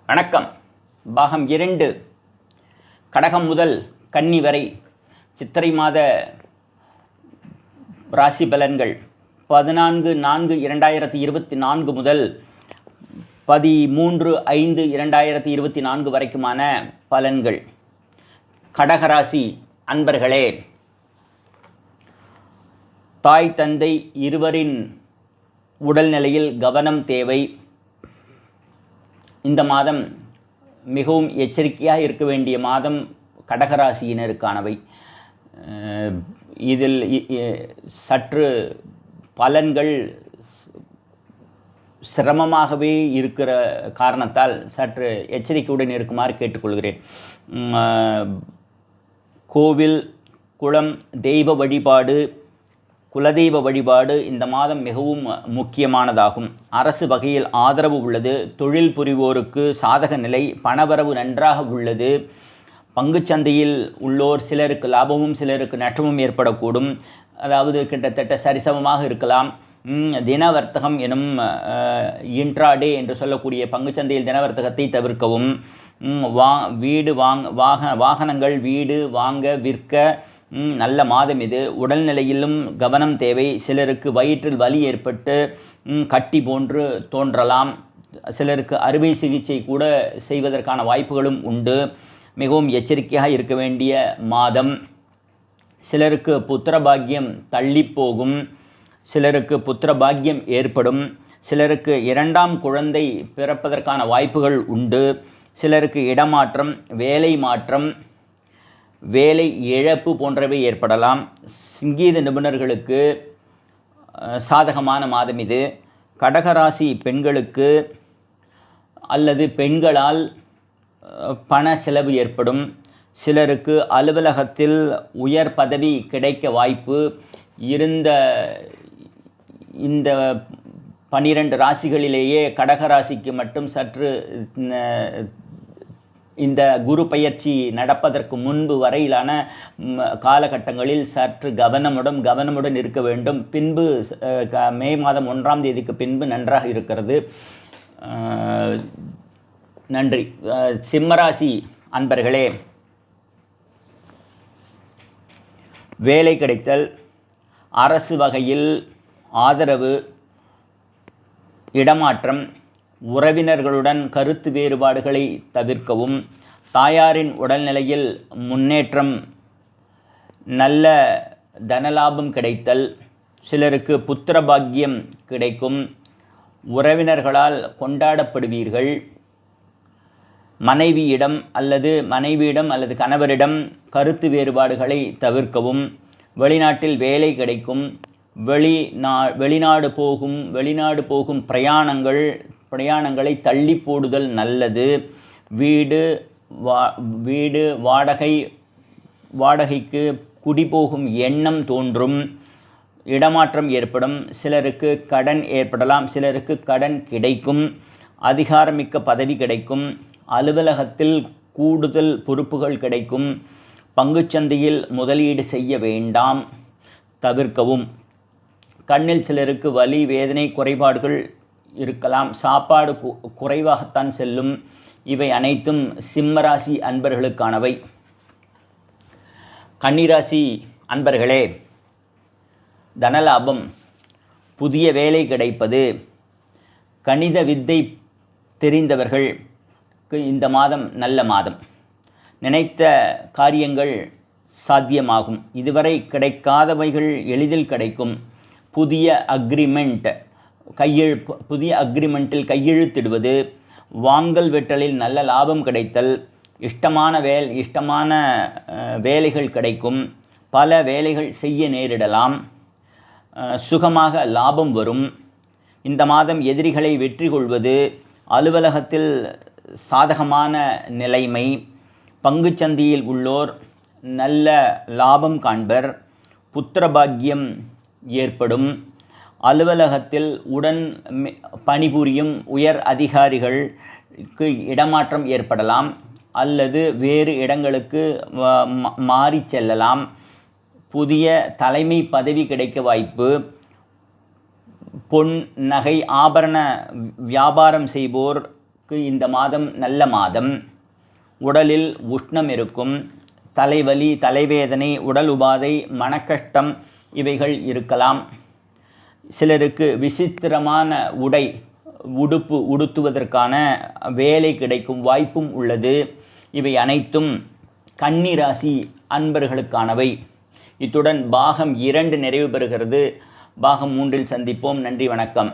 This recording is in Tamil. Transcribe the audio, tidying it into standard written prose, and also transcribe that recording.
வணக்கம். பாகம் 2 கடகம் முதல் கன்னி வரை சித்திரை மாத ராசி பலன்கள் 14/4/2024 முதல் 13/5/2024 வரைக்குமான பலன்கள். கடகராசி அன்பர்களே, தாய் தந்தை இருவரின் உடல்நிலையில் கவனம் தேவை. இந்த மாதம் மிகவும் எச்சரிக்கையாக இருக்க வேண்டிய மாதம் கடகராசியினருக்கானவை. இதில் சற்று பலன்கள் சிரமமாகவே இருக்கிற காரணத்தால் சற்று எச்சரிக்கையுடன் இருக்குமாறு கேட்டுக்கொள்கிறேன். கோவில், குளம், தெய்வ வழிபாடு, குலதெய்வ வழிபாடு இந்த மாதம் மிகவும் முக்கியமானதாகும். அரசு வகையில் ஆதரவு உள்ளது. தொழில் புரிவோருக்கு சாதக நிலை, பணவரவு நன்றாக உள்ளது. பங்குச்சந்தையில் உள்ளோர் சிலருக்கு லாபமும் சிலருக்கு நஷ்டமும் ஏற்படக்கூடும். அதாவது கிட்டத்தட்ட சரிசமமாக இருக்கலாம். தின வர்த்தகம் எனும் இன்ட்ராடே என்று சொல்லக்கூடிய பங்குச்சந்தையில் தின வர்த்தகத்தை தவிர்க்கவும். வாகனங்கள், வீடு வாங்க விற்க நல்ல மாதம் இது. உடல்நிலையிலும் கவனம் தேவை. சிலருக்கு வயிற்றில் வலி ஏற்பட்டு கட்டி போன்று தோன்றலாம். சிலருக்கு அறுவை சிகிச்சை கூட செய்வதற்கான வாய்ப்புகளும் உண்டு. மிகவும் எச்சரிக்கையாக இருக்க வேண்டிய மாதம். சிலருக்கு புத்திரபாக்கியம் தள்ளி போகும், சிலருக்கு புத்திரபாக்கியம் ஏற்படும். சிலருக்கு 2ஆம் குழந்தை பிறப்பதற்கான வாய்ப்புகள் உண்டு. சிலருக்கு இடமாற்றம், வேலை மாற்றம், வேலை இழப்பு போன்றவை ஏற்படலாம். சங்கீத நிபுணர்களுக்கு சாதகமான மாதம் இது. கடகராசி பெண்களுக்கு அல்லது பெண்களால் பண செலவு ஏற்படும். சிலருக்கு அலுவலகத்தில் உயர் பதவி கிடைக்க வாய்ப்பு. இந்த 12 ராசிகளிலேயே கடகராசிக்கு மட்டும் சற்று இந்த குரு பயிற்சி நடப்பதற்கு முன்பு வரையிலான காலகட்டங்களில் சற்று கவனமுடன் இருக்க வேண்டும். பின்பு மே மாதம் 1ஆம் தேதிக்கு பின்பு நன்றாக இருக்கிறது. நன்றி. சிம்மராசி அன்பர்களே, வேலை கிடைத்தல், அரசு வகையில் ஆதரவு, இடமாற்றம், உறவினர்களுடன் கருத்து வேறுபாடுகளை தவிர்க்கவும். தாயாரின் உடல்நிலையில் முன்னேற்றம், நல்ல தனலாபம் கிடைத்தல். சிலருக்கு புத்திர பாக்கியம் கிடைக்கும். உறவினர்களால் கொண்டாடப்படுவீர்கள். மனைவியிடம் அல்லது கணவரிடம் கருத்து வேறுபாடுகளை தவிர்க்கவும். வெளிநாட்டில் வேலை கிடைக்கும். வெளிநாடு போகும் பிரயாணங்களை தள்ளி போடுதல் நல்லது. வீடு வாடகைக்கு குடிபோகும் எண்ணம் தோன்றும். இடமாற்றம் ஏற்படும். சிலருக்கு கடன் ஏற்படலாம், சிலருக்கு கடன் கிடைக்கும். அதிகாரமிக்க பதவி கிடைக்கும். அலுவலகத்தில் கூடுதல் பொறுப்புகள் கிடைக்கும். பங்குச்சந்தையில் முதலீடு செய்ய வேண்டாம், தவிர்க்கவும். கண்ணில் சிலருக்கு வலி, வேதனை, குறைபாடுகள் இருக்கலாம். சாப்பாடு குறைவாகத்தான் செல்லும். இவை அனைத்தும் சிம்மராசி அன்பர்களுக்கானவை. கன்னிராசி அன்பர்களே, தனலாபம், புதிய வேலை கிடைப்பது. கணித வித்தை தெரிந்தவர்களுக்கு இந்த மாதம் நல்ல மாதம். நினைத்த காரியங்கள் சாத்தியமாகும். இதுவரை கிடைக்காதவைகள் எளிதில் கிடைக்கும். புதிய அக்ரிமெண்ட்டில் கையெழுத்திடுவது. வாங்கல் வெட்டலில் நல்ல லாபம் கிடைத்தல். இஷ்டமான வேலைகள் கிடைக்கும். பல வேலைகள் செய்ய நேரிடலாம். சுகமாக லாபம் வரும். இந்த மாதம் எதிரிகளை வெற்றி கொள்வது. அலுவலகத்தில் சாதகமான நிலைமை. பங்குச்சந்தையில் உள்ளோர் நல்ல லாபம் காண்பர். புத்திரபாக்கியம் ஏற்படும். அலுவலகத்தில் உடன் பணிபுரியும் உயர் அதிகாரிகளுக்கு இடமாற்றம் ஏற்படலாம் அல்லது வேறு இடங்களுக்கு மாறி செல்லலாம். புதிய தலைமை பதவி கிடைக்க வாய்ப்பு. பொன் நகை ஆபரண வியாபாரம் செய்வோர் இந்த மாதம் நல்ல மாதம். உடலில் உஷ்ணம் இருக்கும். தலைவலி, தலைவேதனை, உடல் உபாதை, மனக்கஷ்டம் இவைகள் இருக்கலாம். சிலருக்கு விசித்திரமான உடுப்பு உடுத்துவதற்கான வேலை கிடைக்கும் வாய்ப்பும் உள்ளது. இவை அனைத்தும் கன்னி ராசி அன்பர்களுக்கானவை. இத்துடன் பாகம் 2 நிறைவு பெறுகிறது. பாகம் 3 சந்திப்போம். நன்றி, வணக்கம்.